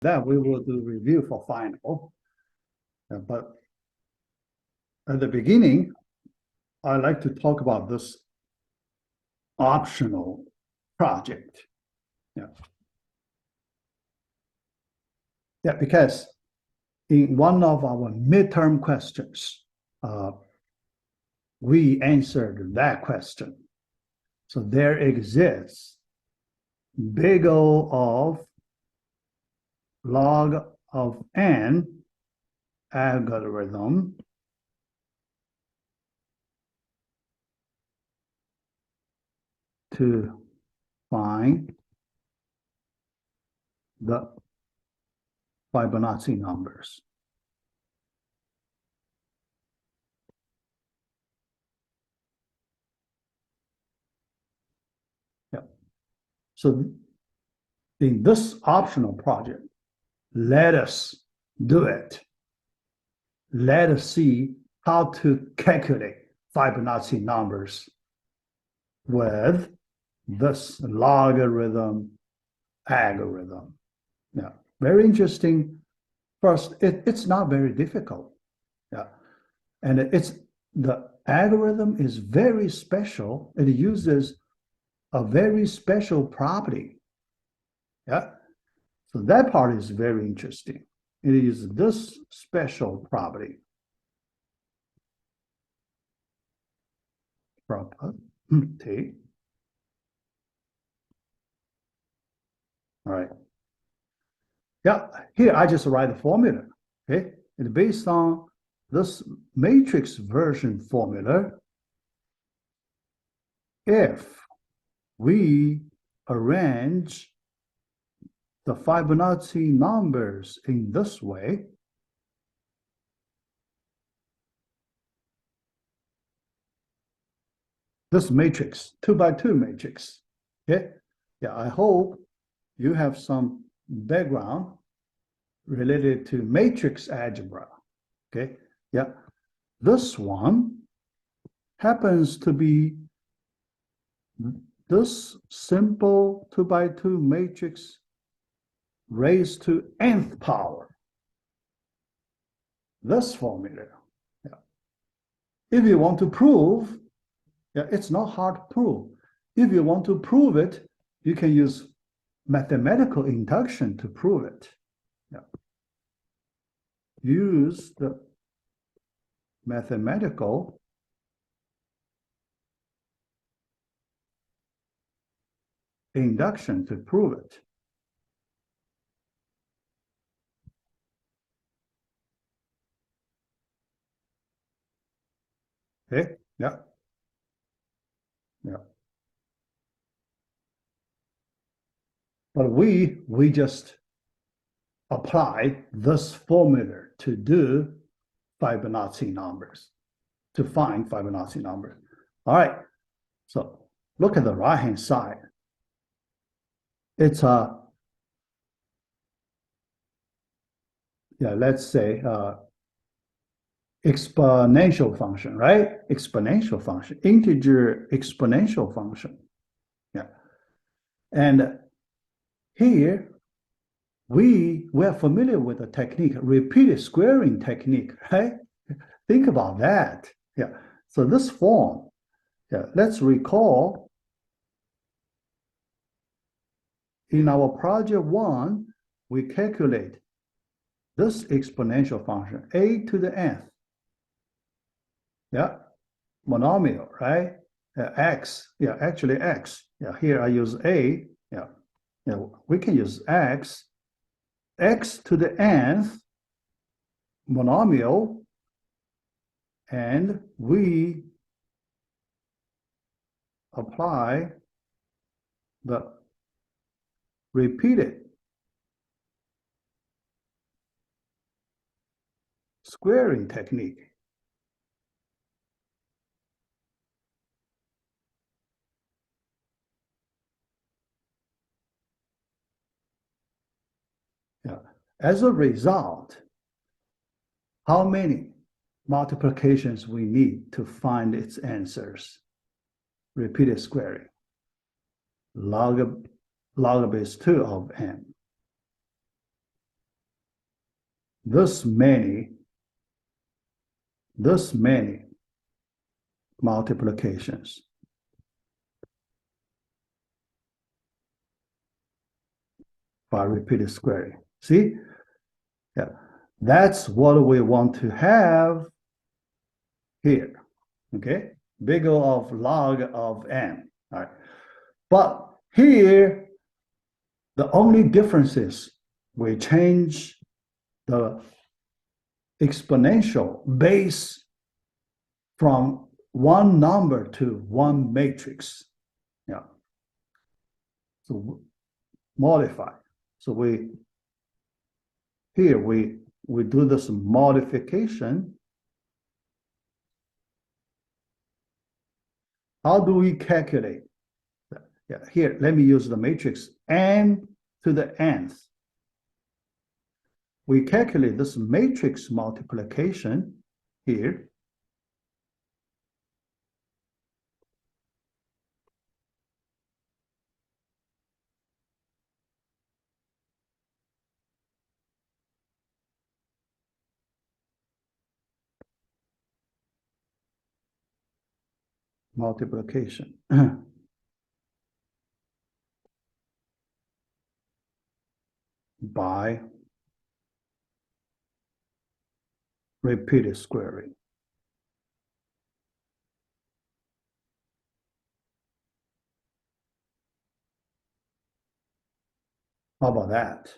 Then we will do review for final. But at the beginning, I like to talk about this optional project. Yeah, because in one of our midterm questions, we answered that question. So there exists big O of log of n algorithm to find the Fibonacci numbers. Yeah. So in this optional project, let us do it. Let us see how to calculate Fibonacci numbers with this logarithm algorithm. Yeah, very interesting. First, it's not very difficult. Yeah, and the algorithm is very special. It uses a very special property. Yeah, so that part is very interesting. It is this special property. Property. All right. Yeah, here I just write the formula. Okay, and based on this matrix version formula, if we arrange the Fibonacci numbers in this way, this matrix, 2x2 matrix, okay? Yeah, I hope you have some background related to matrix algebra, okay? Yeah, this one happens to be this simple 2x2 matrix raised to nth power. This formula. Yeah. If you want to prove, yeah, it's not hard to prove. If you want to prove it, you can use mathematical induction to prove it. Yeah. Use the mathematical induction to prove it. Okay, yeah. Yeah. But we just apply this formula to do Fibonacci numbers, to find Fibonacci numbers. All right, so look at the right-hand side. It's a, yeah, let's say exponential function, right? Exponential function, integer exponential function. Yeah. And here, we are familiar with the technique, repeated squaring technique, right? Think about that. Yeah. So this form, yeah, let's recall in our project one, we calculate this exponential function, a to the nth. Yeah, monomial, right? X, yeah, actually X. Yeah, here I use A. Yeah, yeah, we can use X to the nth monomial, and we apply the repeated squaring technique. Yeah. As a result, how many multiplications we need to find its answers? Repeated squaring. Log base 2 of n. this many multiplications. By repeated squaring. See? Yeah. That's what we want to have here. Okay? Big O of log of n. All right. But here, the only difference is we change the exponential base from one number to one matrix. Yeah. So modify. So we do this modification. How do we calculate? Yeah, here, let me use the matrix n to the nth. We calculate this matrix multiplication here. Multiplication. By repeated squaring. How about that?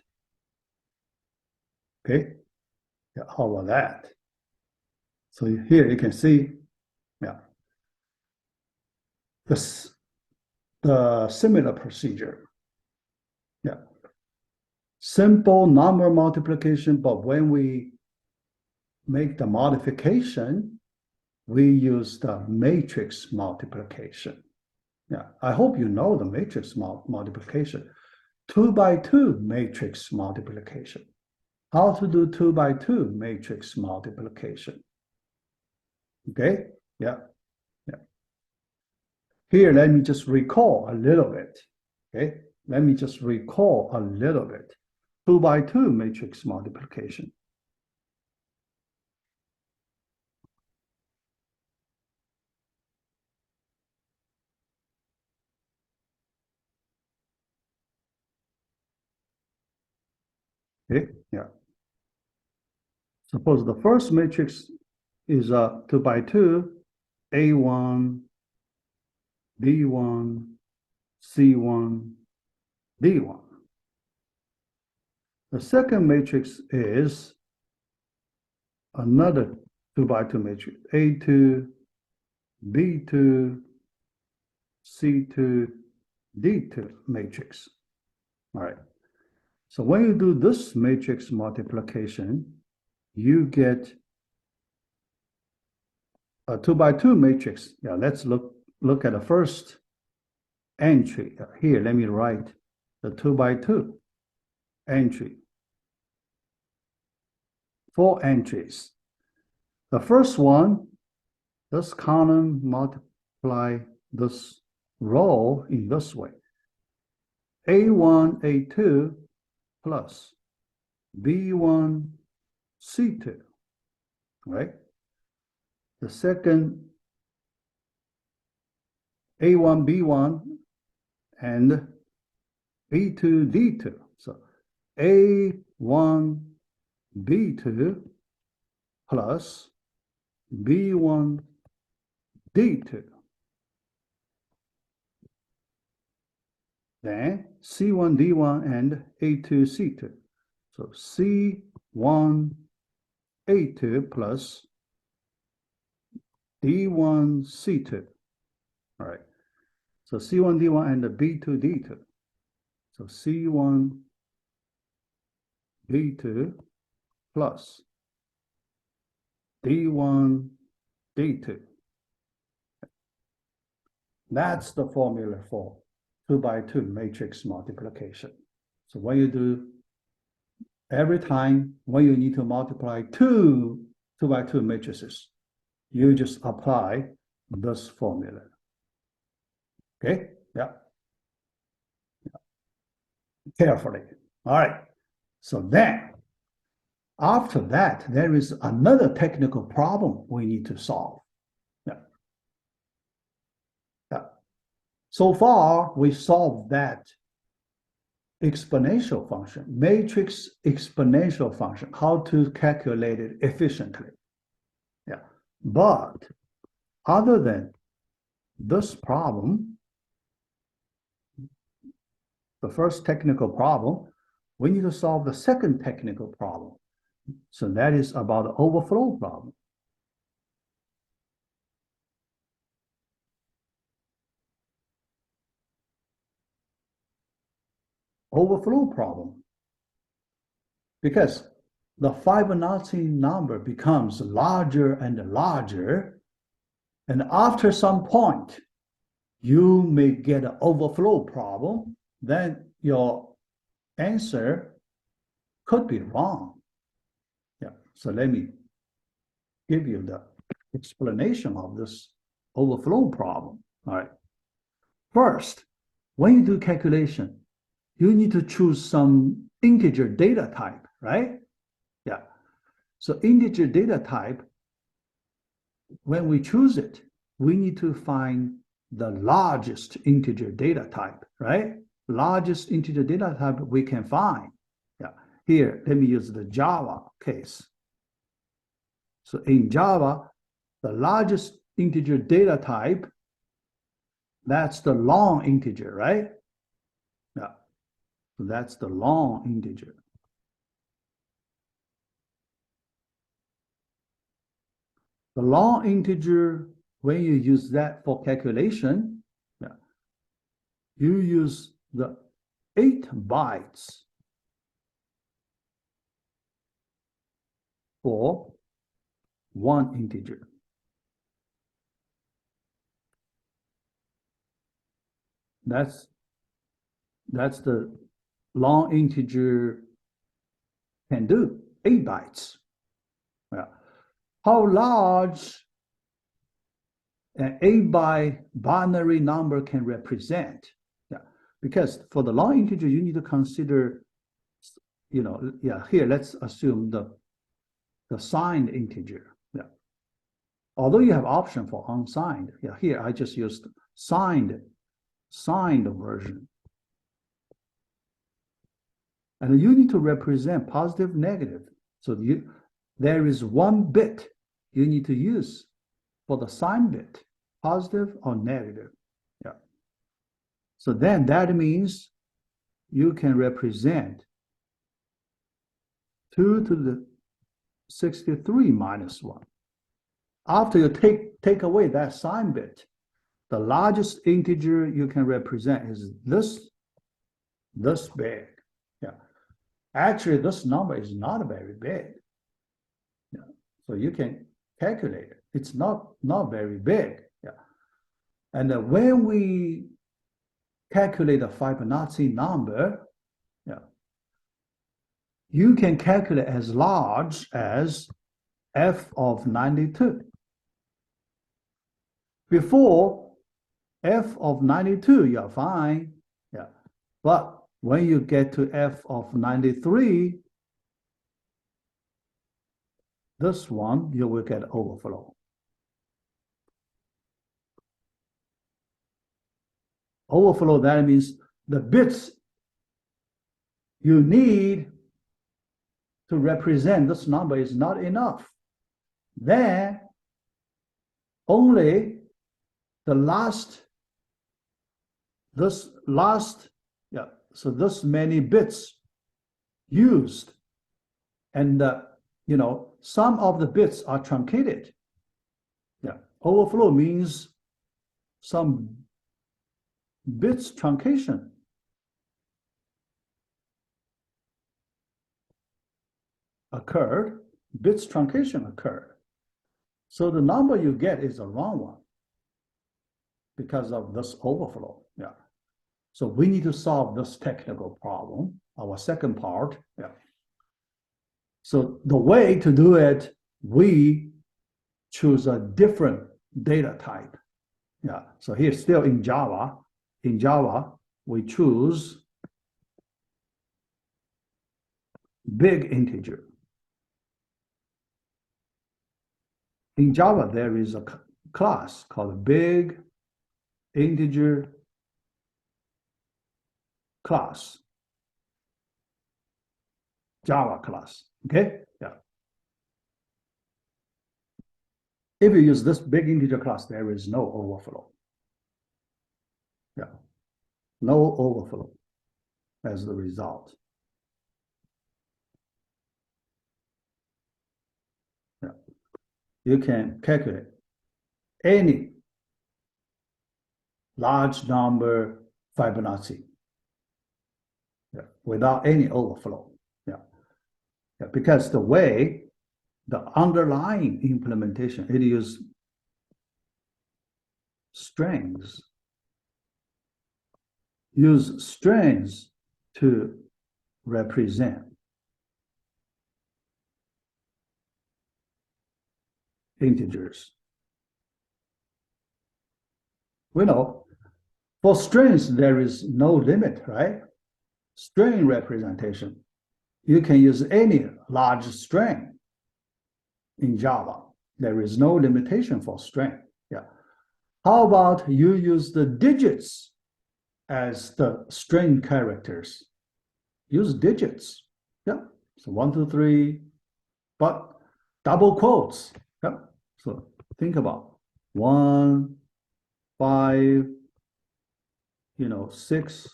Okay. Yeah, how about that? So here you can see, yeah, the similar procedure. Yeah. Simple number multiplication, but when we make the modification, we use the matrix multiplication. Yeah, I hope you know the matrix multiplication. 2 by 2 matrix multiplication. How to do 2 by 2 matrix multiplication. Okay, yeah, yeah. Here, let me just recall a little bit. Okay, let me just recall a little bit. 2 by 2 matrix multiplication. Okay, yeah. Suppose the first matrix is 2 by 2, A1, B1, C1, D1. The second matrix is another 2 by 2 matrix, A2, B2, C2, D2 matrix. All right. So when you do this matrix multiplication, you get a 2 by 2 matrix. Yeah, let's look at the first entry. Here, let me write the 2 by 2 entry. 4 entries. The first one, this column multiply this row in this way. A1, A2 plus B1, C2, right? The second, A1, B1, and B2, D2. So A1, B2 plus B1, D2. Then C1, D1, and A2, C2. So C1, A2 plus D1, C2. All right. So C1, D1, and B2, D2. So C1, D2 plus D1, D2. That's the formula for 2 by 2 matrix multiplication. So when you do, every time when you need to multiply two 2 by 2 matrices, you just apply this formula. Okay, yeah. Carefully. All right. So then After that, there is another technical problem we need to solve. Yeah. Yeah. So far, we solved that exponential function, matrix exponential function, how to calculate it efficiently. Yeah. But other than this problem, the first technical problem, we need to solve the second technical problem. So that is about the overflow problem. Overflow problem. Because the Fibonacci number becomes larger and larger, and after some point, you may get an overflow problem, then your answer could be wrong. Yeah, so let me give you the explanation of this overflow problem. All right. First, when you do calculation, you need to choose some integer data type, right? Yeah. So integer data type, when we choose it, we need to find the largest integer data type, right? Largest integer data type we can find. Yeah. Here, let me use the Java case. So in Java, the largest integer data type, that's the long integer, right? Yeah. So that's the long integer. The long integer, when you use that for calculation, yeah, you use the 8 bytes for one integer. That's the long integer can do, 8 bytes. Yeah. How large an 8-byte binary number can represent? Yeah. Because for the long integer, you need to consider, here, let's assume the signed integer. Yeah. Although you have option for unsigned. Yeah, here I just used signed version. And you need to represent positive, negative. So there is one bit you need to use for the sign bit, positive or negative. Yeah. So then that means you can represent 2 to the 63 minus 1. After you take away that sign bit, the largest integer you can represent is this big. Yeah. Actually, this number is not very big. Yeah. So you can calculate it. It's not very big. Yeah. And when we calculate the Fibonacci number, yeah, you can calculate as large as f of 92. Before f of 92, you're fine. Yeah. But when you get to f of 93, this one, you will get overflow. Overflow, that means the bits you need to represent this number is not enough. Then only so this many bits used, and some of the bits are truncated. Yeah, overflow means some bits truncation occurred, bits truncation occurred. So the number you get is the wrong one because of this overflow. Yeah. So we need to solve this technical problem, our second part. Yeah. So the way to do it, we choose a different data type. Yeah. So here, still in Java. In Java, we choose big integer. In Java, there is a class called big integer class, Java class, okay? Yeah. If you use this big integer class, there is no overflow. Yeah, no overflow as the result. Yeah. You can calculate any large number Fibonacci, yeah, without any overflow. Yeah. Yeah, because the way the underlying implementation, it uses strings, use strings to represent integers. We know for strings, there is no limit, right? String representation. You can use any large string in Java. There is no limitation for string. Yeah. How about you use the digits as the string characters? Use digits. Yeah. So 1, 2, 3, but double quotes. Yeah. So think about 1, 5, 6,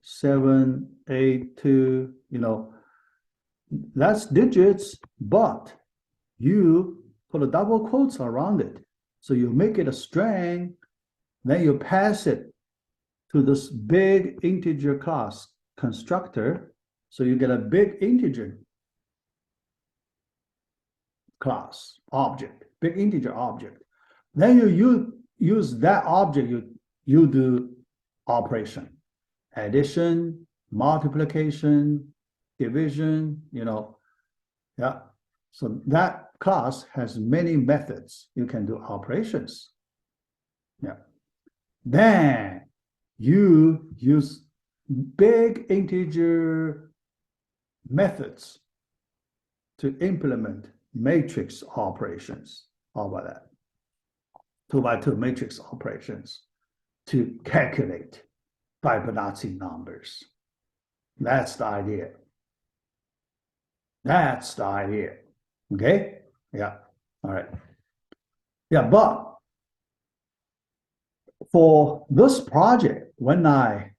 7, 8, 2, that's digits, but you put a double quotes around it. So you make it a string, then you pass it to this big integer class constructor. So you get a big integer class object, big integer object. Then you use that object, you do operation, addition, multiplication, division, yeah. So that class has many methods. You can do operations. Yeah. Then you use big integer methods to implement matrix operations. How about that? 2 by 2 matrix operations to calculate Fibonacci numbers. That's the idea. That's the idea. Okay? Yeah. All right. Yeah, but for this project, when I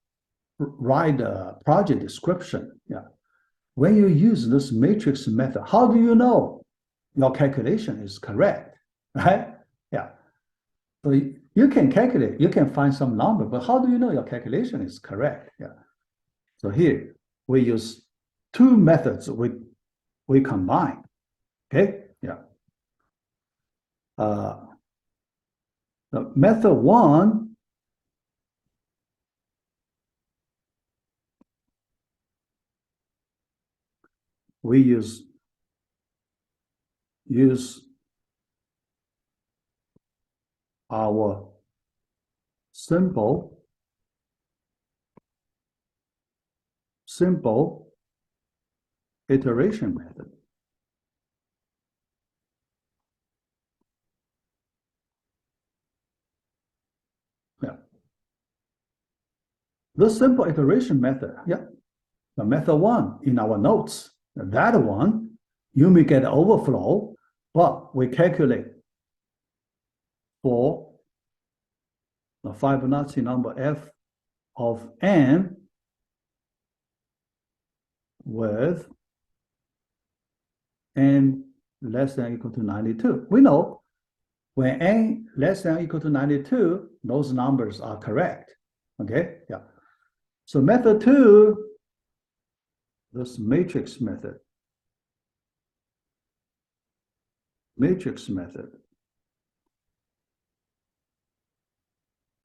write a project description, yeah, when you use this matrix method, how do you know your calculation is correct? Right? Yeah. So you can calculate, you can find some number, but how do you know your calculation is correct? Yeah. So here we use two methods we combine. Okay? Yeah. The method one, we use our simple iteration method. Yeah. The simple iteration method, yeah. The method one in our notes, that one, you may get overflow, but we calculate for the Fibonacci number f of n with n less than or equal to 92. We know when n less than or equal to 92, those numbers are correct. Okay, yeah. So method two, this matrix method. Matrix method.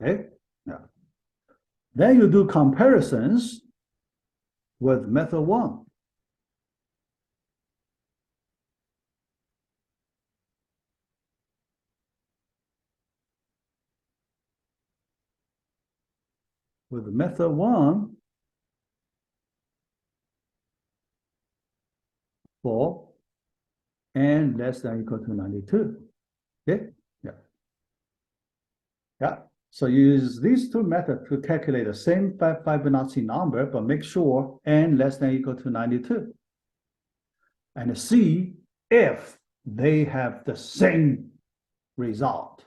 Okay, yeah. Then you do comparisons with method one. With method one for n less than or equal to 92. Okay, yeah. Yeah, so use these two methods to calculate the same Fibonacci number, but make sure n less than or equal to 92. And see if they have the same result.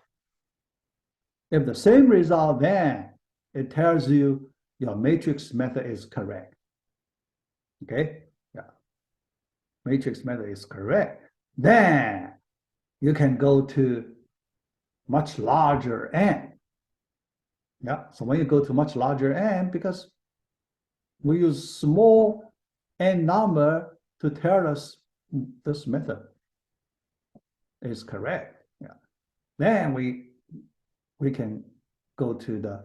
If the same result, then it tells you your matrix method is correct. Okay, yeah. Matrix method is correct. Then you can go to much larger n. Yeah, so when you go to much larger n, because we use small n number to tell us this method is correct. Yeah. Then we can go to the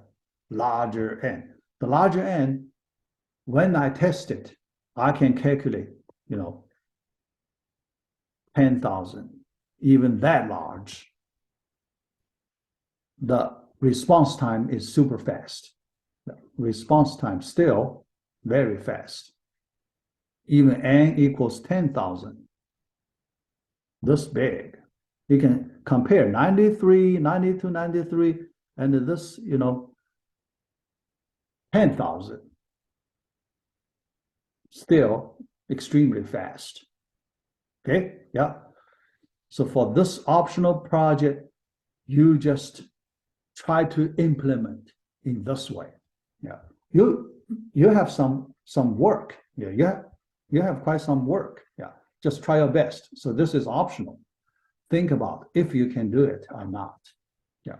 larger n. The larger n, when I test it, I can calculate, 10,000, even that large. The response time is super fast. The response time still very fast. Even n equals 10,000. This big. You can compare 93, 92, 93, and this, 10,000. Still extremely fast. Okay, yeah. So for this optional project, you just try to implement in this way. Yeah, you have some work. Yeah, you have quite some work. Yeah, just try your best. So this is optional. Think about if you can do it or not. Yeah,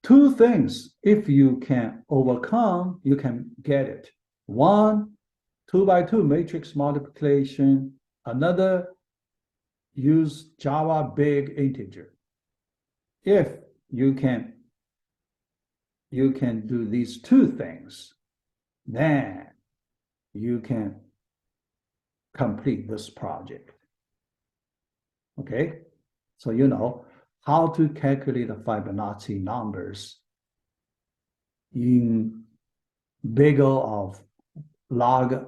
two things. If you can overcome, you can get it. One, 2x2 matrix multiplication. Another, use Java big integer. If you can do these two things, then you can complete this project. Okay, so you know how to calculate the Fibonacci numbers in big O of log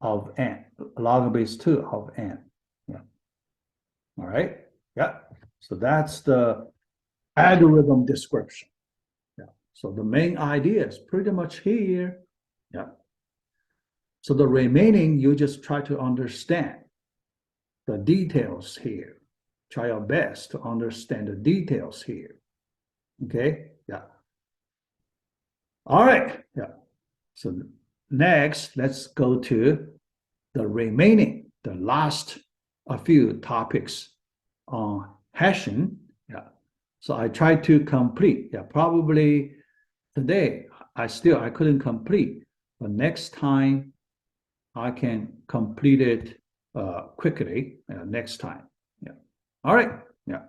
of n, log base 2 of n. Yeah. All right. Yeah. So that's the algorithm description. Yeah. So the main idea is pretty much here. Yeah. So the remaining, you just try to understand the details here. Try your best to understand the details here. Okay. Yeah. All right. Yeah. So next, let's go to the remaining, the last a few topics on hashing. Yeah. So I tried to complete. Yeah. Probably today I couldn't complete, but next time I can complete it quickly next time. Yeah. All right. Yeah.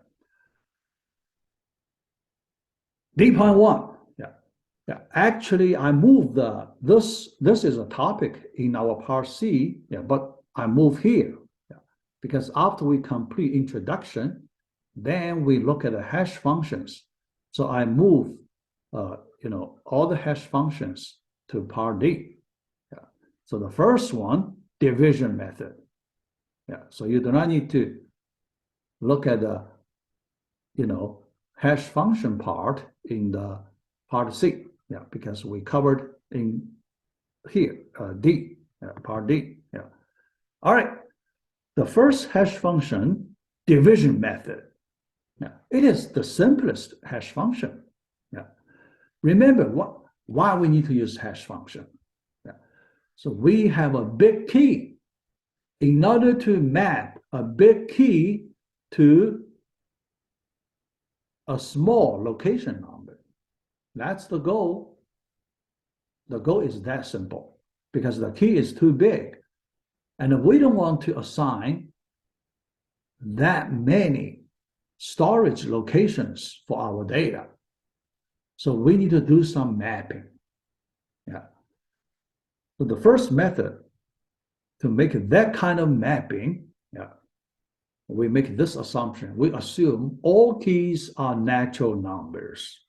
D.1. Yeah, actually, I moved this is a topic in our part C, but I move here, because after we complete introduction, then we look at the hash functions. So I move, all the hash functions to part D. Yeah. So the first one, division method. Yeah. So you do not need to look at the, hash function part in the part C. Yeah, because we covered in here, D, part D. Yeah. All right. The first hash function, division method. Yeah, it is the simplest hash function. Yeah. Remember why we need to use hash function. Yeah. So we have a big key. In order to map a big key to a small location number, that's the goal. The goal is that simple because the key is too big. And we don't want to assign that many storage locations for our data. So we need to do some mapping. Yeah. So the first method to make that kind of mapping, we make this assumption. We assume all keys are natural numbers.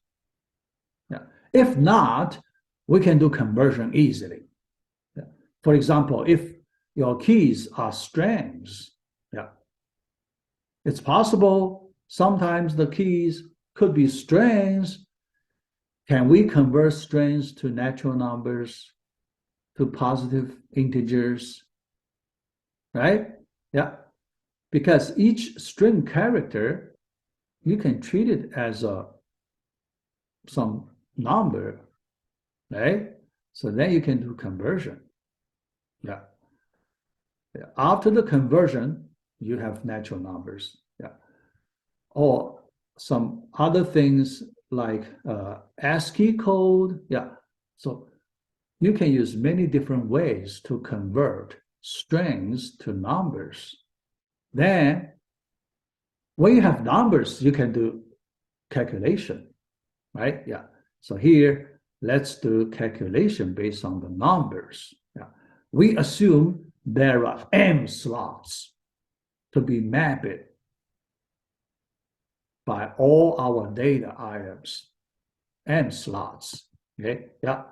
Yeah. If not, we can do conversion easily. Yeah. For example, if your keys are strings, It's possible sometimes the keys could be strings. Can we convert strings to natural numbers, to positive integers? Right? Yeah. Because each string character, you can treat it as some number, right? So then you can do conversion. Yeah. After the conversion, you have natural numbers. Yeah. Or some other things like ASCII code. Yeah. So you can use many different ways to convert strings to numbers. Then when you have numbers, you can do calculation, right? Yeah. So here, let's do calculation based on the numbers. Yeah. We assume there are m slots to be mapped by all our data items, m slots. Okay. Yeah.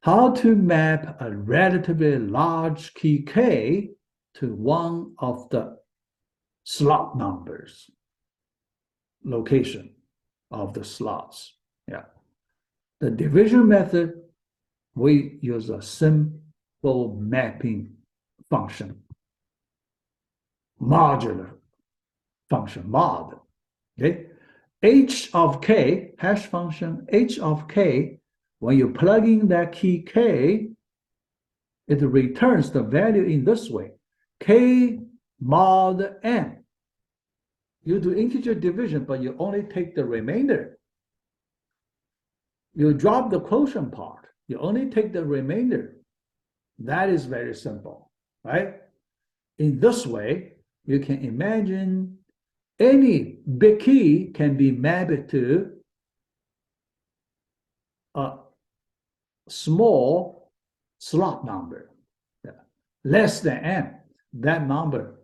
How to map a relatively large key k to one of the slot numbers, location of the slots. Yeah. The division method, we use a simple mapping function, modular function, mod. Okay. H of k, hash function, H of k, when you plug in that key k, it returns the value in this way, k mod n. You do integer division, but you only take the remainder. You drop the quotient part. You only take the remainder. That is very simple, right? In this way, you can imagine any big key can be mapped to a small slot number, less than n, that number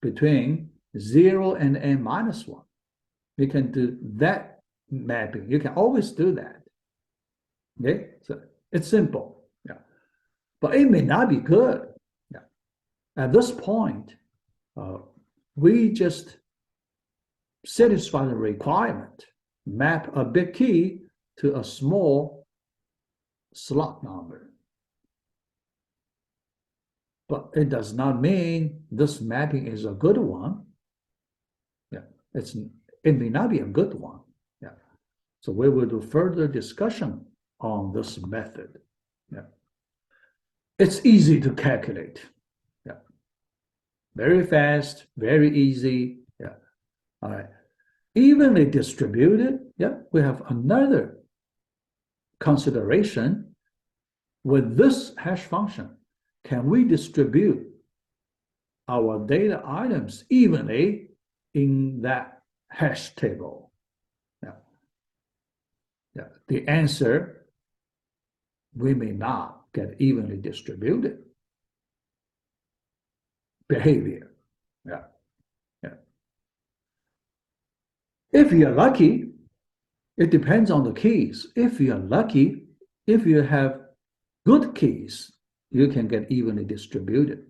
between 0 and n minus 1. You can do that mapping. You can always do that. Okay, so it's simple. Yeah, but it may not be good. Yeah, at this point, we just satisfy the requirement, map a big key to a small slot number. But it does not mean this mapping is a good one. Yeah, it may not be a good one. Yeah, so we will do further discussion on this method. Yeah, it's easy to calculate. Yeah, very fast, very easy. Yeah, all right. Evenly distributed. Yeah, we have another consideration with this hash function. Can we distribute our data items evenly in that hash table? Yeah. Yeah. The answer, we may not get evenly distributed behavior. Yeah. Yeah. If you're lucky, it depends on the keys. If you're lucky, if you have good keys, you can get evenly distributed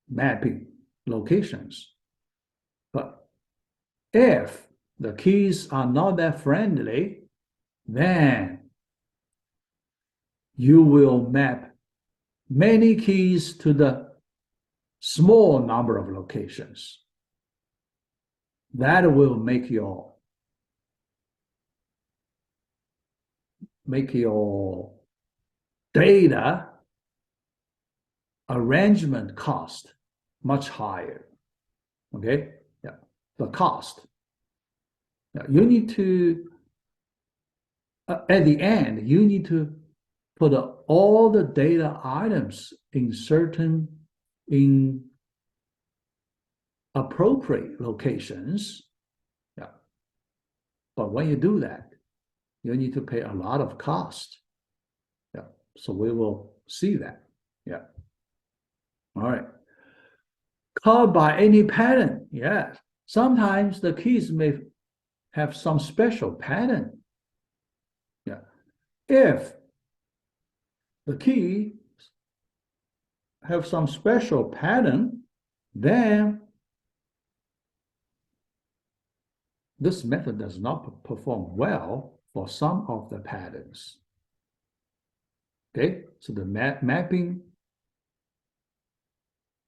mapping locations. But if the keys are not that friendly, then you will map many keys to the small number of locations. That will make your data arrangement cost much higher. Okay? Yeah. The cost. Yeah. You need to, at the end, you need to put all the data items in appropriate locations. Yeah. But when you do that, you need to pay a lot of cost. Yeah. So we will see that. Yeah. All right. Called by any pattern. Yes. Sometimes the keys may have some special pattern. Yeah. If the key have some special pattern, then this method does not perform well for some of the patterns. Okay, so the mapping,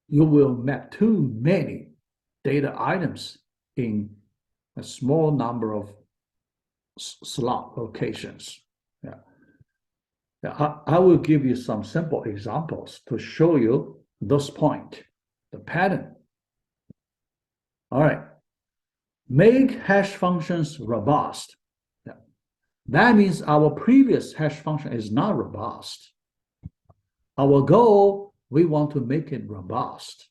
you will map too many data items in a small number of slot locations. Yeah. I will give you some simple examples to show you this point, the pattern. All right. Make hash functions robust. Yeah. That means our previous hash function is not robust. Our goal, we want to make it robust.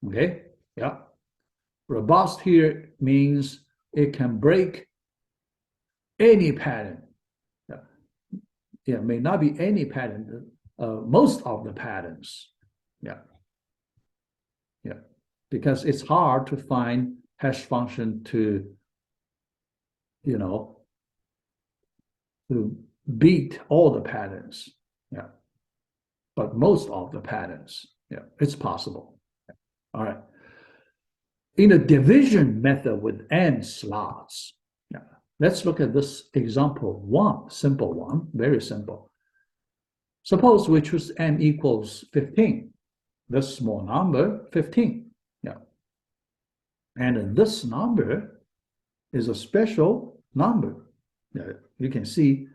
Okay? Yeah. Robust here means it can break any pattern. Yeah, may not be any pattern, most of the patterns. Yeah. Yeah. Because it's hard to find hash function to, to beat all the patterns. Yeah. But most of the patterns, yeah, it's possible. All right. In the division method with n slots, yeah, let's look at this example one, simple one, very simple. Suppose we choose n equals 15, this small number, 15. Yeah. And this number is a special number. Yeah, you can see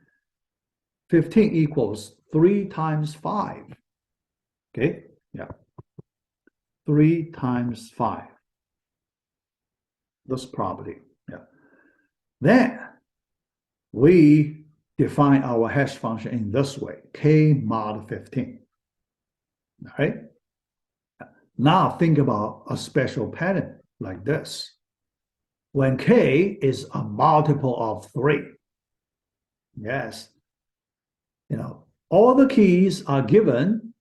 15 equals 3 times 5. Okay, yeah. 3 times 5. This property. Yeah. Then we define our hash function in this way, k mod 15. All right. Now think about a special pattern like this. When k is a multiple of 3. Yes. All the keys are given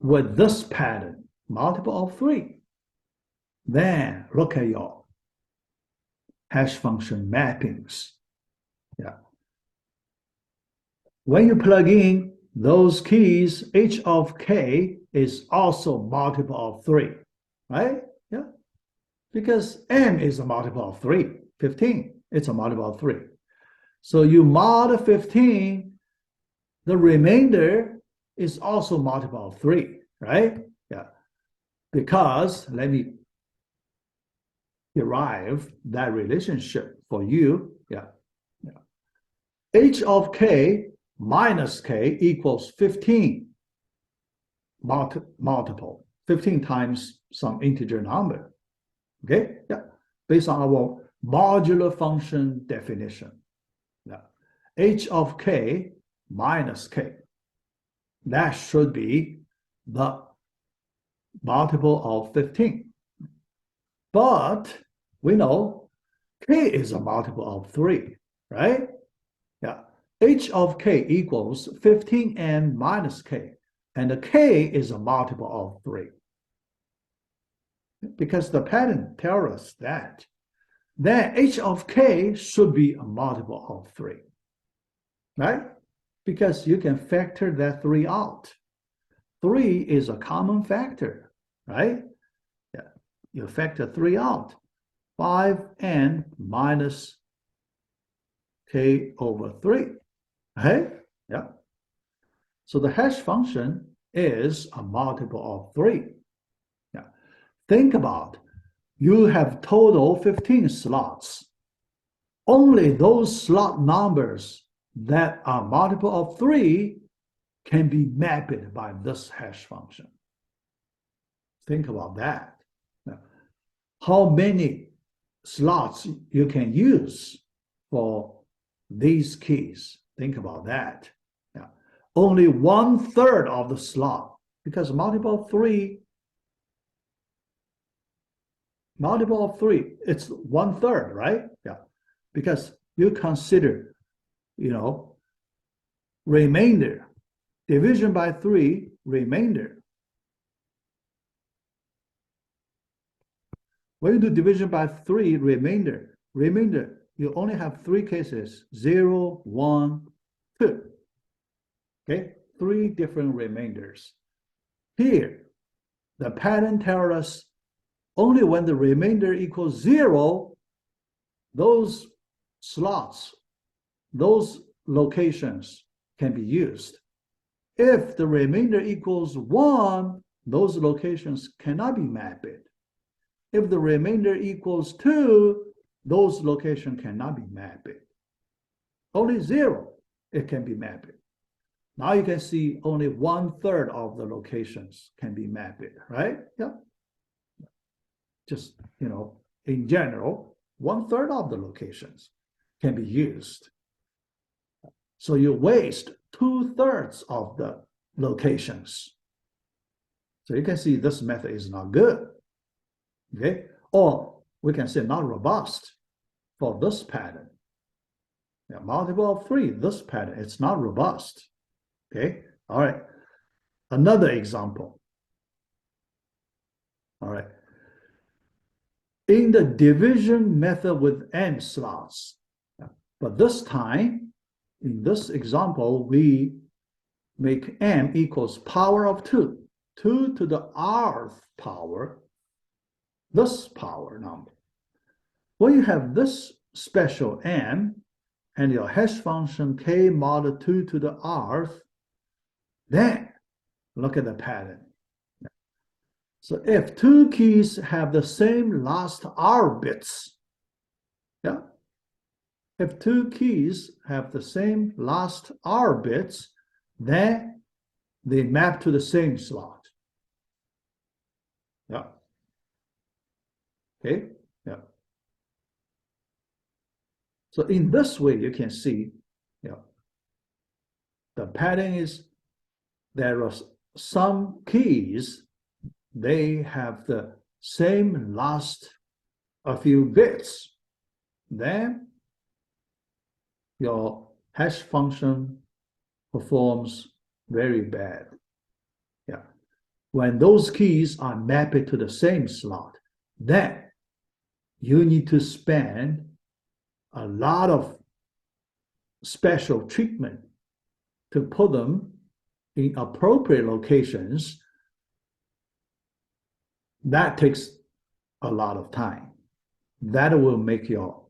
with this pattern, multiple of 3. Then look at your hash function mappings. Yeah. When you plug in those keys, h of k is also multiple of 3, right? Yeah. Because m is a multiple of 3, 15, it's a multiple of 3. So you mod 15, the remainder is also multiple of 3, right? Yeah. Because, let me derive that relationship for you. Yeah. Yeah. H of k minus k equals 15 multiple, 15 times some integer number. Okay? Yeah. Based on our modular function definition. Yeah. H of k minus k. That should be the multiple of 15. But we know k is a multiple of 3, right? Yeah. H of k equals 15n minus k. And the k is a multiple of 3. Because the pattern tells us that. Then h of k should be a multiple of 3. Right? Because you can factor that 3 out. 3 is a common factor, right? Yeah. You factor 3 out. 5n minus k over 3. Right? Yeah. So the hash function is a multiple of 3. Yeah. Think about, you have total 15 slots. Only those slot numbers that are multiple of 3 can be mapped by this hash function. Think about that. Now, how many slots you can use for these keys? Think about that. Yeah. Only 1/3 of the slot, because multiple of 3, it's 1/3, right? Yeah. Because you consider, remainder, division by 3, remainder. When you do division by 3, remainder, you only have 3 cases, 0, 1, 2. Okay, 3 different remainders. Here, the pattern tells us only when the remainder equals 0, those slots, those locations can be used. If the remainder equals 1, those locations cannot be mapped. If the remainder equals 2, those locations cannot be mapped. Only 0, it can be mapped. Now you can see only 1/3 of the locations can be mapped, right? Yeah. Just, in general, 1/3 of the locations can be used. So you waste 2/3 of the locations. So you can see this method is not good. Okay, or we can say not robust for this pattern. Yeah, multiple of 3, this pattern, it's not robust. Okay, all right. Another example. All right. In the division method with m slots, but this time, in this example, we make m equals power of 2, 2 to the rth power, this power number. When you have this special m and your hash function k mod 2 to the rth, then look at the pattern. So if 2 keys have the same last r bits, yeah, if 2 keys have the same last r bits, then they map to the same slot. Yeah. Okay. Yeah. So in this way, you can see, the pattern is there are some keys, they have the same last a few bits. Then your hash function performs very bad. Yeah. When those keys are mapped to the same slot, then you need to spend a lot of special treatment to put them in appropriate locations. That takes a lot of time. That will make your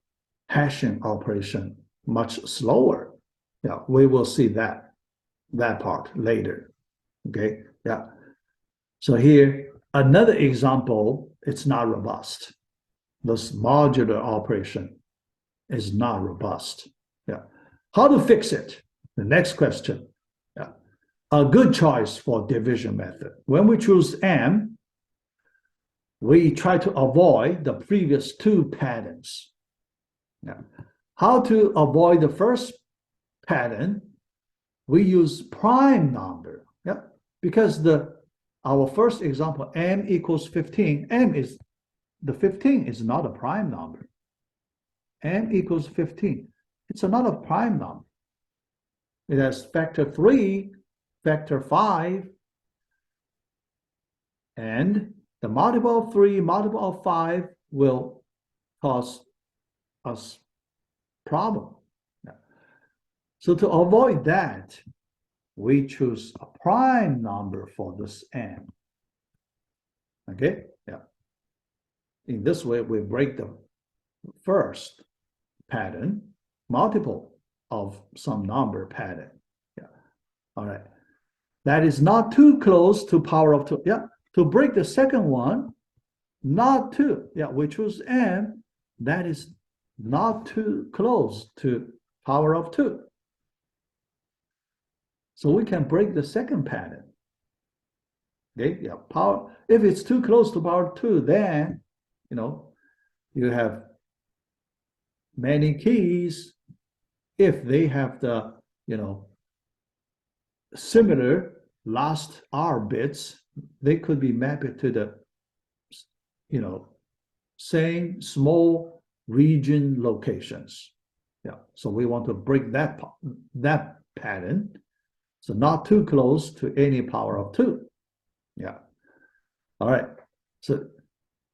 hashing operation much slower. Yeah, we will see that part later. Okay, yeah. So here, another example, it's not robust. This modular operation is not robust. Yeah. How to fix it? The next question. Yeah. A good choice for division method. When we choose m, we try to avoid the previous 2 patterns. Yeah. How to avoid the first pattern? We use prime number. Yeah. Because our first example, m equals 15, the 15 is not a prime number. M equals 15. It's not a prime number. It has factor 3, factor 5, and the multiple of 3, multiple of 5 will cause us problem. So to avoid that, we choose a prime number for this m. Okay? Yeah. In this way, we break the first pattern, multiple of some number pattern. Yeah. All right. That is not too close to power of 2. Yeah. To break the second one, not 2. Yeah, we choose m. That is not too close to power of 2. So we can break the second pattern. Okay, yeah, power. If it's too close to power 2, then you have many keys. If they have the similar last r bits, they could be mapped to the same small region locations. Yeah, so we want to break that pattern. So not too close to any power of 2. Yeah. All right. So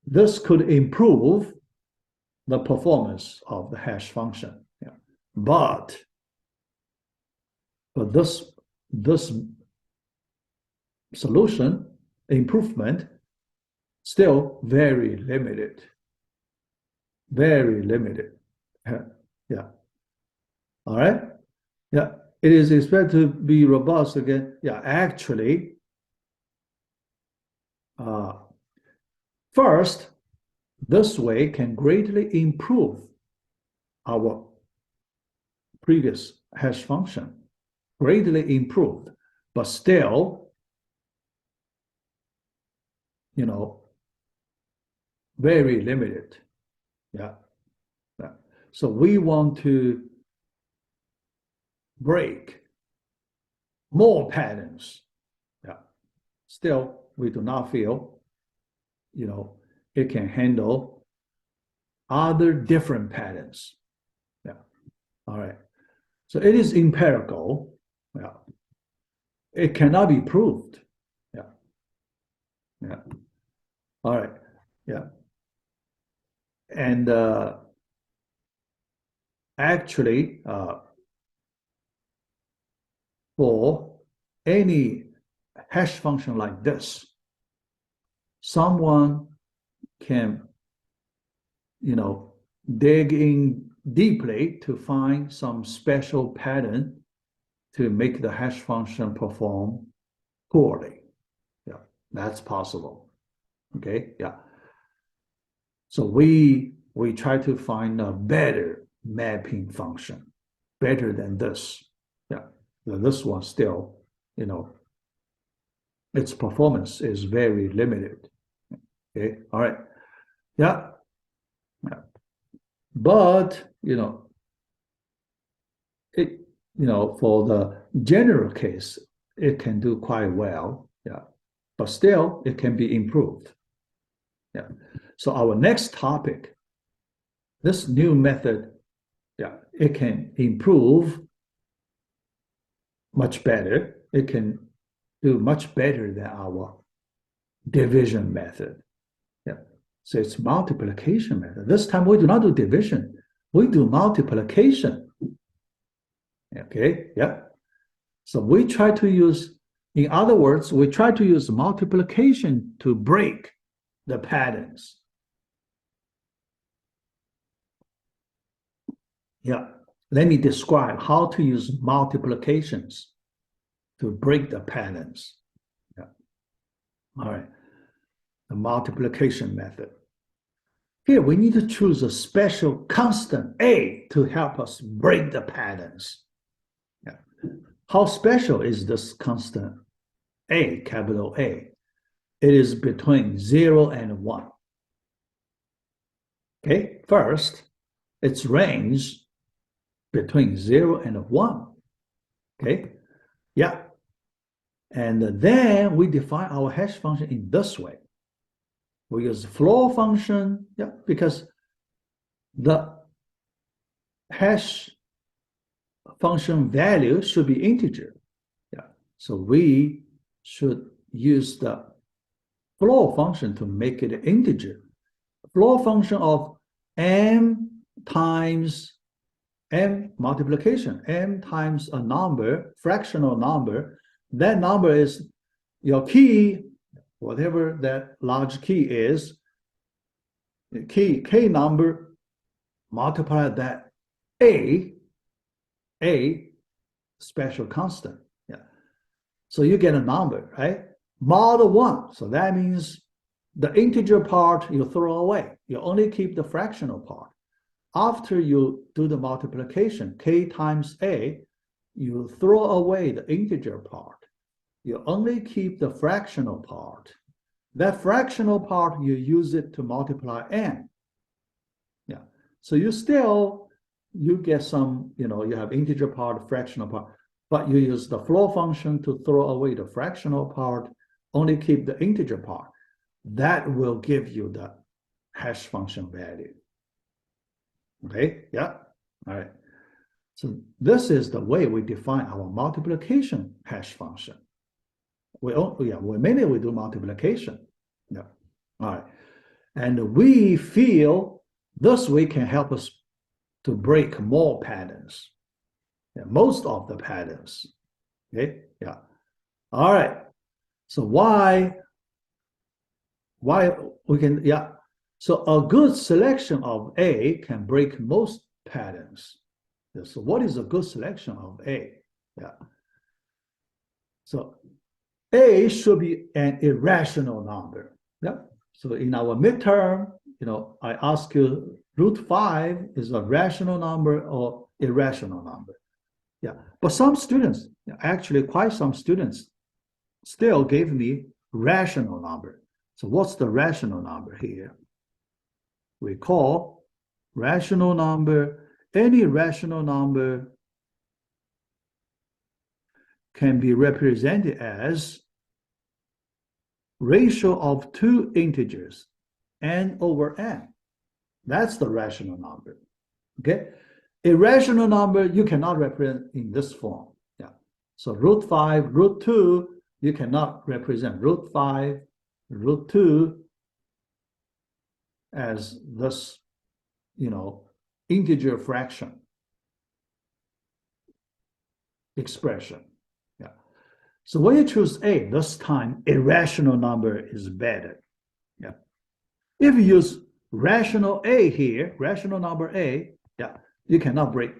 this could improve the performance of the hash function. Yeah. But this solution improvement still very limited. Very limited. Yeah. All right. Yeah. It is expected to be robust again. Yeah, actually, first, this way can greatly improve our previous hash function, greatly improved, but still, very limited. Yeah. Yeah. So we want to break more patterns. Yeah. Still, we do not feel, it can handle other different patterns. Yeah. All right. So it is empirical. Yeah. It cannot be proved. Yeah. Yeah. All right. Yeah. And actually, for any hash function like this, someone can, dig in deeply to find some special pattern to make the hash function perform poorly. Yeah, that's possible. Okay, yeah. So we try to find a better mapping function, better than this. Yeah, this one still, its performance is very limited. Okay, all right. Yeah. Yeah. But, it, for the general case, it can do quite well. Yeah. But still, it can be improved. Yeah. So our next topic, this new method, yeah, it can improve much better. It can do much better than our division method. Yeah. So it's multiplication method. This time we do not do division. We do multiplication. Okay. Yeah. So we try to use, in other words, we try to use multiplication to break the patterns. Yeah. Let me describe how to use multiplications to break the patterns. Yeah. All right. The multiplication method. Here, we need to choose a special constant A to help us break the patterns. Yeah. How special is this constant A, capital A? It is between 0 and 1. Okay, first, its range between 0 and 1. Okay, yeah. And then we define our hash function in this way. We use floor function, yeah, because the hash function value should be integer. Yeah. So we should use the floor function to make it integer. Floor function of m times m multiplication, m times a number, fractional number. That number is your key, whatever that large key is, k number, multiply that a special constant. Yeah. So you get a number, right? Mod 1. So that means the integer part you throw away. You only keep the fractional part. After you do the multiplication, k times a, you throw away the integer part. You only keep the fractional part. That fractional part, you use it to multiply n. Yeah. So you get some, you have integer part, fractional part, but you use the floor function to throw away the fractional part, only keep the integer part. That will give you the hash function value. Okay, yeah, all right. So this is the way we define our multiplication hash function. Mainly we do multiplication. Yeah, all right. And we feel this way can help us to break more patterns. Yeah, most of the patterns. Okay, yeah. All right. So why why we can, yeah. So a good selection of A can break most patterns. So what is a good selection of A? Yeah. So A should be an irrational number. Yeah. So in our midterm, I ask you, root 5 is a rational number or irrational number. Yeah. But some students, actually quite some students, still gave me rational number. So what's the rational number here? We call rational number, any rational number can be represented as ratio of two integers, n over n. That's the rational number. Okay? Irrational number, you cannot represent in this form. Yeah. So root 5, root 2, you cannot represent root 5, root 2 as this, integer fraction expression. Yeah. So when you choose A, this time irrational number is better. Yeah. If you use rational A here, rational number A, yeah, you cannot break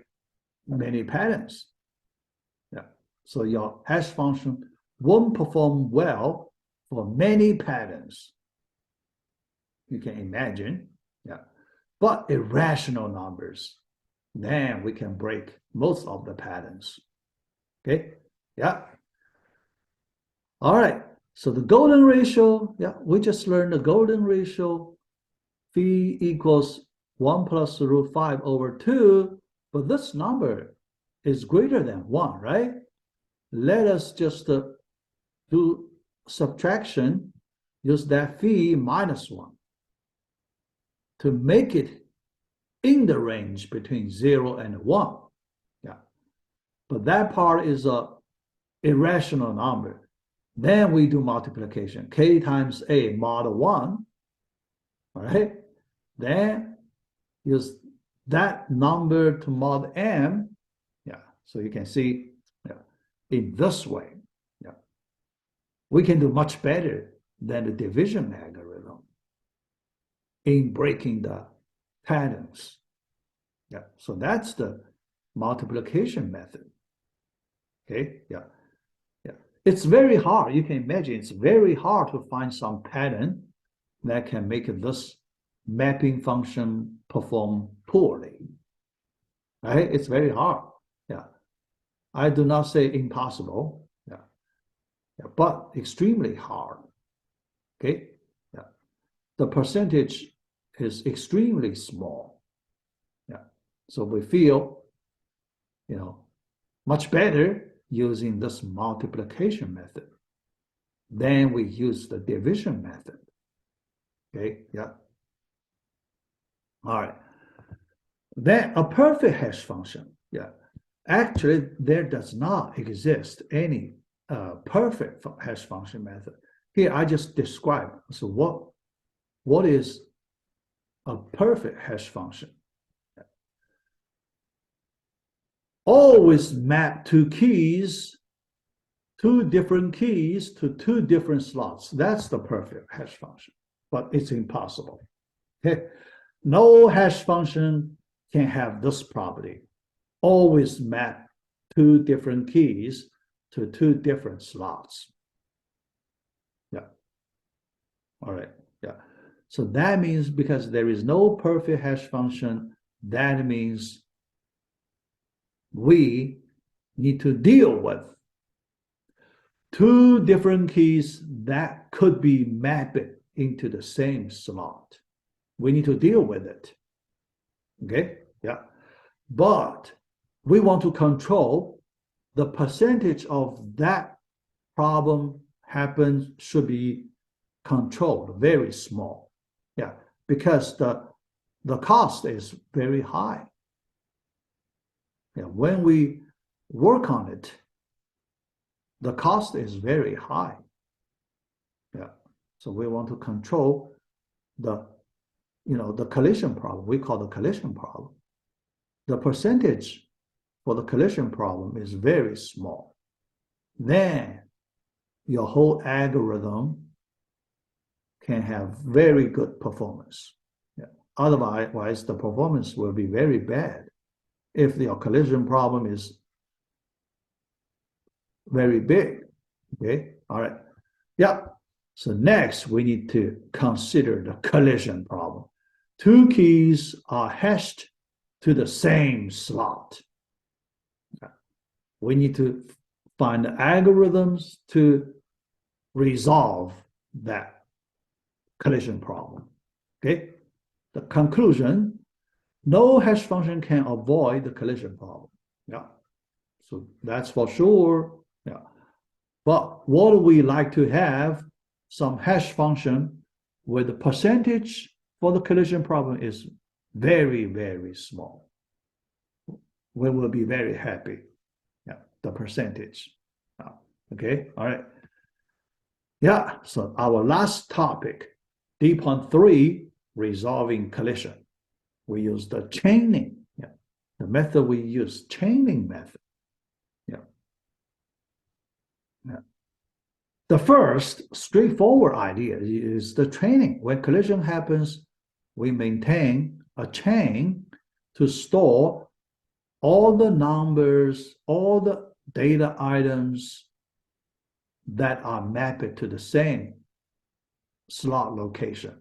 many patterns. Yeah. So your hash function won't perform well for many patterns. You can imagine. Yeah. But irrational numbers, then we can break most of the patterns. Okay. Yeah. All right. So the golden ratio, yeah, we just learned the golden ratio. Phi equals 1 plus root 5 over 2, but this number is greater than 1, right? Let us just do subtraction, use that phi minus 1 to make it in the range between 0 and 1. Yeah. But that part is a irrational number. Then we do multiplication, k times a mod 1, all right? Then use that number to mod m. Yeah, so you can see, yeah, in this way, yeah, we can do much better than the division algorithm in breaking the patterns. Yeah, so that's the multiplication method. Okay, yeah, yeah. It's very hard. You can imagine it's very hard to find some pattern that can make this mapping function perform poorly. Right? It's very hard. Yeah. I do not say impossible. Yeah. Yeah, but extremely hard. Okay. Yeah. The percentage is extremely small. Yeah. So we feel, much better using this multiplication method. Then we use the division method. Okay. Yeah. All right. Then a perfect hash function. Yeah. Actually, there does not exist any perfect hash function method. Here, I just described. So what is a perfect hash function? Always map two different keys to two different slots. That's the perfect hash function, but it's impossible. Okay? No hash function can have this property. Always map two different keys to two different slots. Yeah. All right. Yeah. So that means because there is no perfect hash function, that means we need to deal with two different keys that could be mapped into the same slot. We need to deal with it. Okay? Yeah. But we want to control the percentage of that problem happens should be controlled, very small. Yeah, because the cost is very high. Yeah, when we work on it, the cost is very high. Yeah, so we want to control the collision problem. We call the collision problem. The percentage for the collision problem is very small. Then your whole algorithm can have very good performance. Yeah. Otherwise, the performance will be very bad if your collision problem is very big. Okay, all right. Yeah. So next, we need to consider the collision problem. Two keys are hashed to the same slot. We need to find algorithms to resolve that collision problem. Okay. The conclusion, no hash function can avoid the collision problem. Yeah. So that's for sure. Yeah. But what we like to have, some hash function where the percentage for the collision problem is very, very small. We will be very happy. Yeah, the percentage. Okay, all right. Yeah, so our last topic, D.3, resolving collision. We use the chaining. Yeah, the method we use, chaining method. Yeah. Yeah. The first straightforward idea is the chaining. When collision happens, we maintain a chain to store all the numbers, all the data items that are mapped to the same slot location.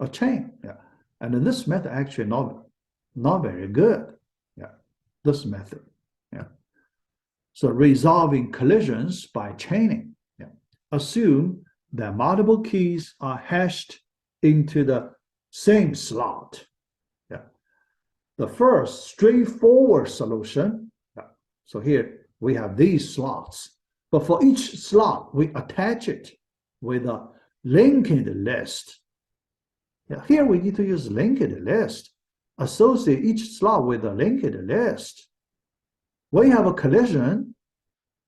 A chain, yeah. And this method actually not very good. Yeah, this method. Yeah. So resolving collisions by chaining. Yeah. Assume that multiple keys are hashed into the same slot. Yeah. The first straightforward solution. Yeah. So here we have these slots. But for each slot, we attach it with a linked list. Yeah, here we need to use linked list. Associate each slot with a linked list. When you have a collision,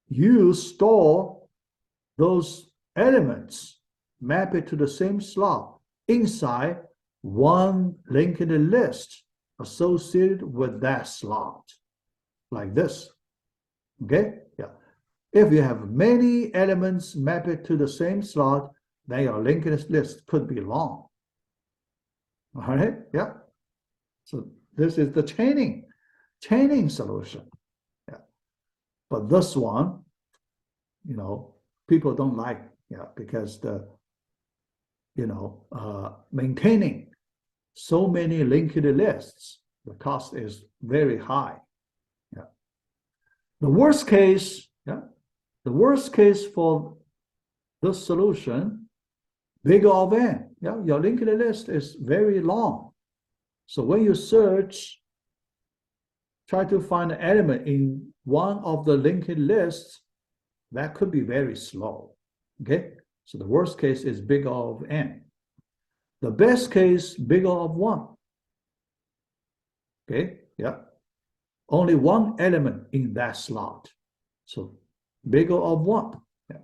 you store those elements, map it to the same slot inside one linked list associated with that slot, like this. Okay? Yeah. If you have many elements mapped to the same slot, then your linked list could be long. All right, yeah. So this is the chaining solution. Yeah. But this one, people don't like, yeah, because maintaining so many linked lists, the cost is very high. Yeah. The worst case, yeah. The worst case for this solution, big O of n. Yeah, your linked list is very long. So when you search, try to find an element in one of the linked lists, that could be very slow. Okay, so the worst case is big O of n. The best case, big O of 1. Okay, yeah. Only one element in that slot. So big O of 1. Yeah.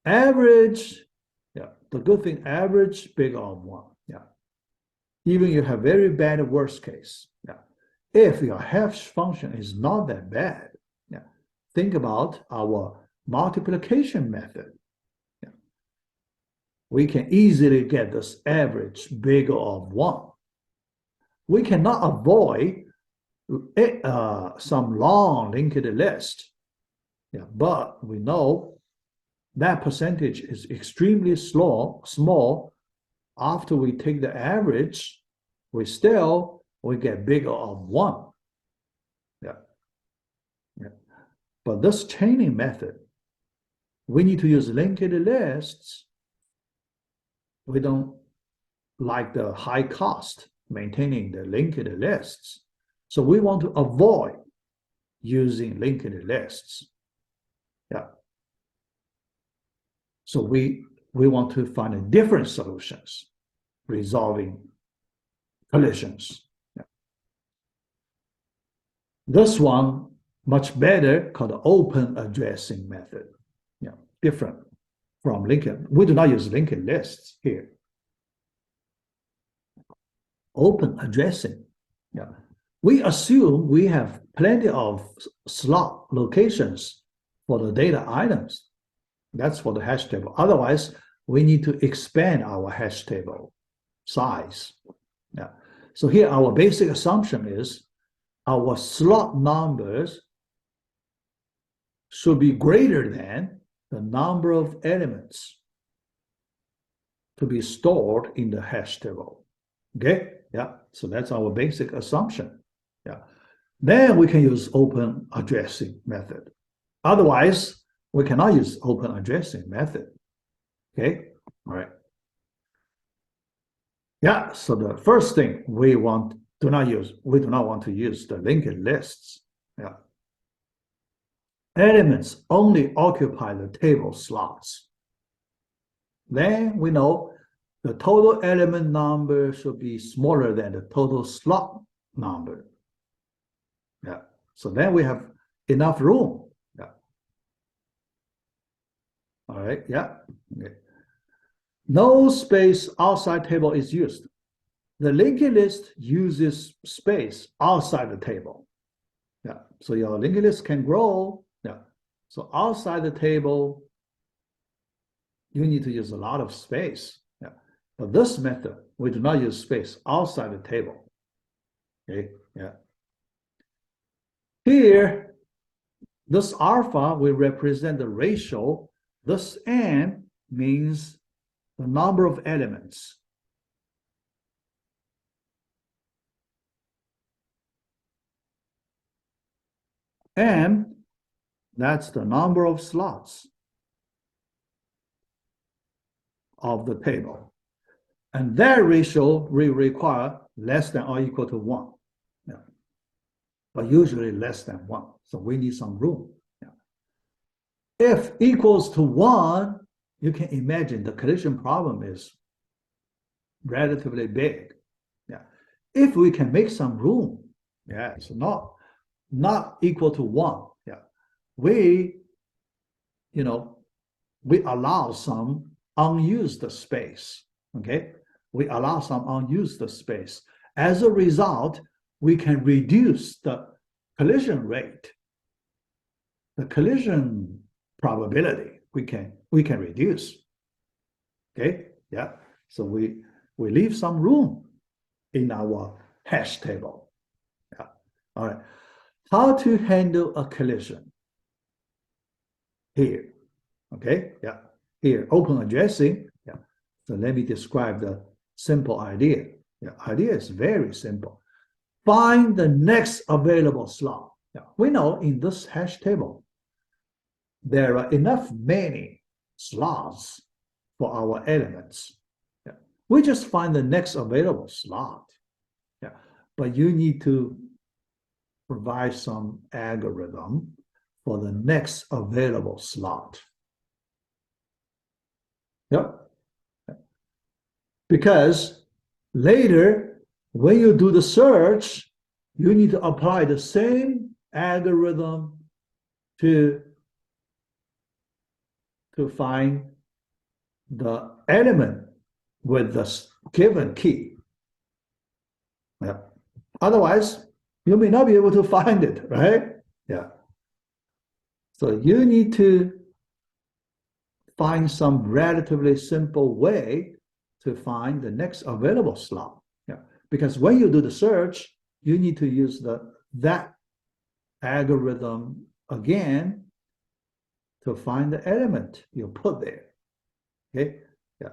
Average, yeah. The good thing, average, big O of 1. Yeah. Even you have very bad worst case. Yeah. If your hash function is not that bad, yeah. Think about our multiplication method. Yeah. We can easily get this average big O of 1. We cannot avoid some long linked list. Yeah, but we know that percentage is extremely small. After we take the average, we get bigger of 1. Yeah. Yeah. But this chaining method, we need to use linked lists. We don't like the high cost maintaining the linked lists. So we want to avoid using linked lists. Yeah. So we want to find different solutions resolving collisions. Yeah. This one much better, called open addressing method. Yeah, different from linked. We do not use linked lists here. Open addressing. Yeah. We assume we have plenty of slot locations for the data items. That's for the hash table. Otherwise, we need to expand our hash table size. Yeah. So here our basic assumption is our slot numbers should be greater than the number of elements to be stored in the hash table. Okay, yeah, so that's our basic assumption. Yeah, then we can use open addressing method. Otherwise, we cannot use open addressing method. Okay, all right. Yeah, so the first thing we do not want to use the linked lists. Yeah. Elements only occupy the table slots. Then we know the total element number should be smaller than the total slot number. Yeah. So then we have enough room. Yeah. All right. Yeah. Okay. No space outside table is used. The linked list uses space outside the table. Yeah. So your linked list can grow. Yeah. So outside the table, you need to use a lot of space. Yeah. For this method, we do not use space outside the table. Okay. Yeah. Here, this alpha will represent the ratio. This n means the number of elements. M, that's the number of slots of the table. And that ratio will require less than or equal to 1. Yeah. But usually less than 1. So we need some room. Yeah. If equals to 1, you can imagine the collision problem is relatively big. Yeah. If we can make some room, yeah, so not equal to 1, yeah, we allow some unused space. Okay, we allow some unused space. As a result, we can reduce the collision rate, the collision probability. We can reduce. Okay, yeah. So we leave some room in our hash table. Yeah. All right. How to handle a collision? Here. Okay. Yeah. Here, open addressing. Yeah. So let me describe the simple idea. Yeah. Idea is very simple. Find the next available slot. Yeah. We know in this hash table, there are many slots for our elements. Yeah. We just find the next available slot. Yeah. But you need to provide some algorithm for the next available slot. Yep. Because later, when you do the search, you need to apply the same algorithm to find the element with the given key. Yeah. Otherwise, you may not be able to find it, right? Yeah. So you need to find some relatively simple way to find the next available slot. Yeah. Because when you do the search, you need to use that algorithm again to find the element you put there. Okay. Yeah.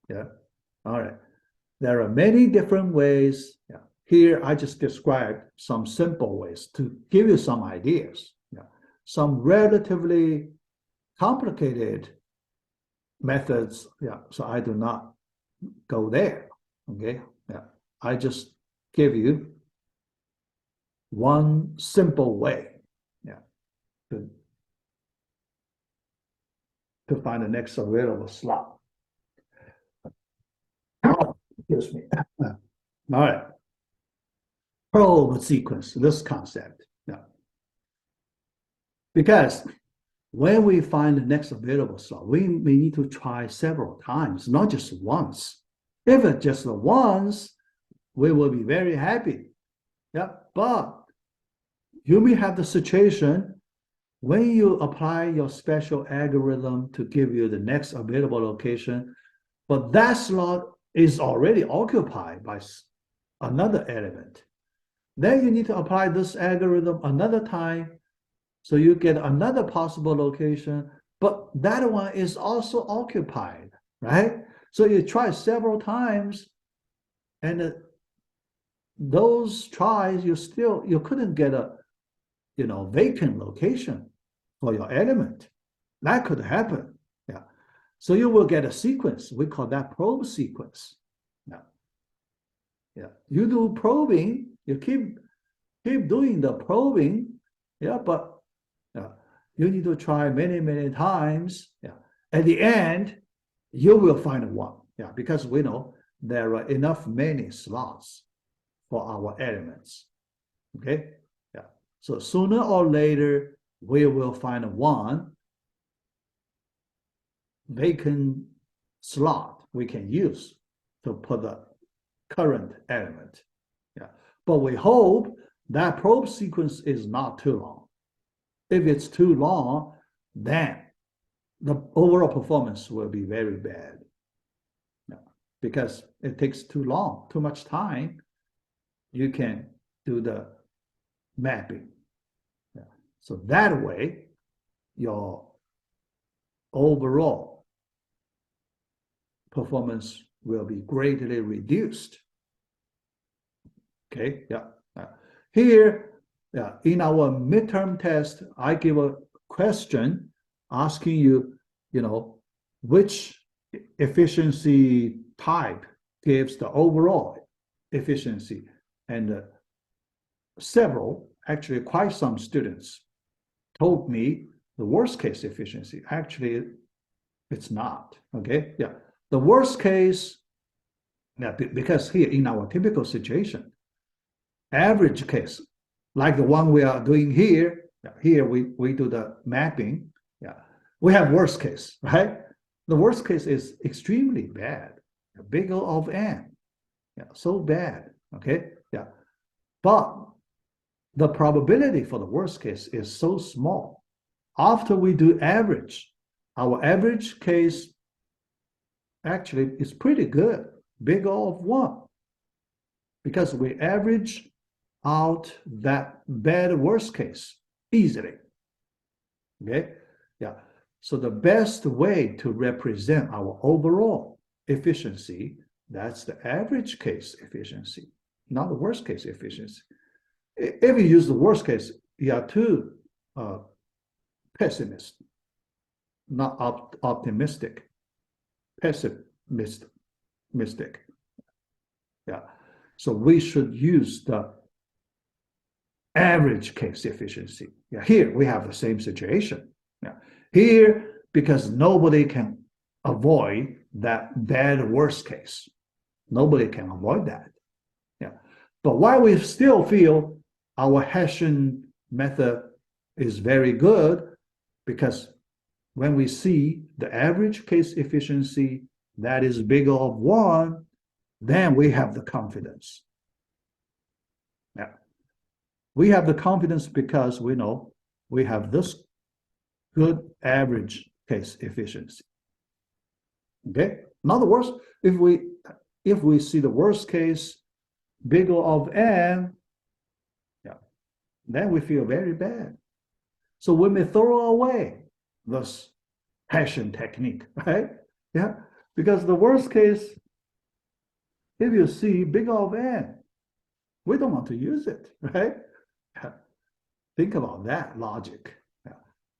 Yeah. All right. There are many different ways. Yeah. Here, I just described some simple ways to give you some ideas. Yeah. Some relatively complicated methods. Yeah. So I do not go there. Okay. Yeah. I just give you one simple way. Yeah. To find the next available slot. Excuse me. All right. Probe sequence, this concept. Yeah. Because when we find the next available slot, we may need to try several times, not just once. If it's just once, we will be very happy. Yeah. But you may have the situation when you apply your special algorithm to give you the next available location, but that slot is already occupied by another element, then you need to apply this algorithm another time, so you get another possible location, but that one is also occupied, right? So you try several times, and those tries, you couldn't get a vacant location for your element. That could happen. Yeah. So you will get a sequence. We call that probe sequence. Yeah. Yeah. You do probing, you keep doing the probing, yeah, but you need to try many, many times. Yeah. At the end, you will find one. Yeah, because we know there are enough many slots for our elements. Okay. Yeah. So sooner or later, we will find one vacant slot we can use to put the current element. Yeah. But we hope that probe sequence is not too long. If it's too long, then the overall performance will be very bad. Yeah. Because it takes too long, too much time. You can do the mapping. Yeah. So that way, your overall performance will be greatly reduced. Okay, yeah. Here, in our midterm test, I give a question asking you, which efficiency type gives the overall efficiency. And actually quite some students told me the worst case efficiency. Actually, it's not, okay? Yeah, the worst case, because here in our typical situation, average case, like the one we are doing here, here we do the mapping, yeah, we have worst case, right? The worst case is extremely bad, big O of n, yeah, so bad, okay? Yeah, but the probability for the worst case is so small. After we do average, our average case actually is pretty good, big O of 1, because we average out that bad worst case easily. Okay, yeah. So the best way to represent our overall efficiency, that's the average case efficiency, not the worst case efficiency. If you use the worst case, you are too pessimist, not optimistic, pessimistic. Yeah. So we should use the average case efficiency. Yeah. Here we have the same situation. Yeah. Here, because nobody can avoid that bad worst case. Nobody can avoid that. Yeah. But why we still feel our Hessian method is very good, because when we see the average case efficiency that is bigger of 1, then we have the confidence. Yeah. We have the confidence because we know we have this good average case efficiency. Okay. In other words, if we see the worst case bigger of n, yeah, then we feel very bad. So we may throw away this Hessian technique, right? Yeah, because the worst case, if you see bigger of n, we don't want to use it, right? Think about that logic. Yeah.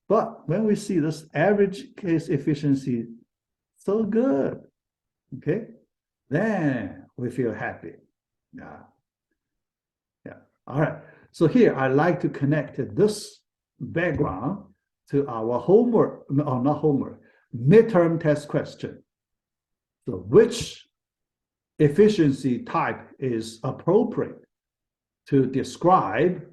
But when we see this average case efficiency so good, okay, then we feel happy. Yeah. Yeah. All right. So here I like to connect this background to our homework, or not homework, midterm test question. So which efficiency type is appropriate to describe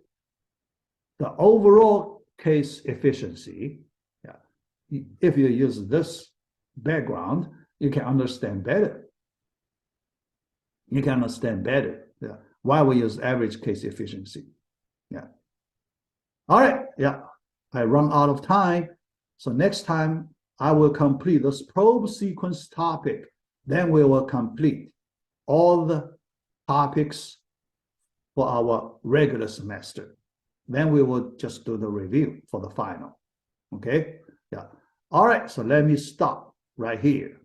the overall case efficiency? Yeah. If you use this background, you can understand better. You can understand better, yeah, why we use average case efficiency. Yeah. All right. Yeah. I run out of time. So next time I will complete this probe sequence topic. Then we will complete all the topics for our regular semester. Then we will just do the review for the final. Okay? Yeah. All right, so let me stop right here.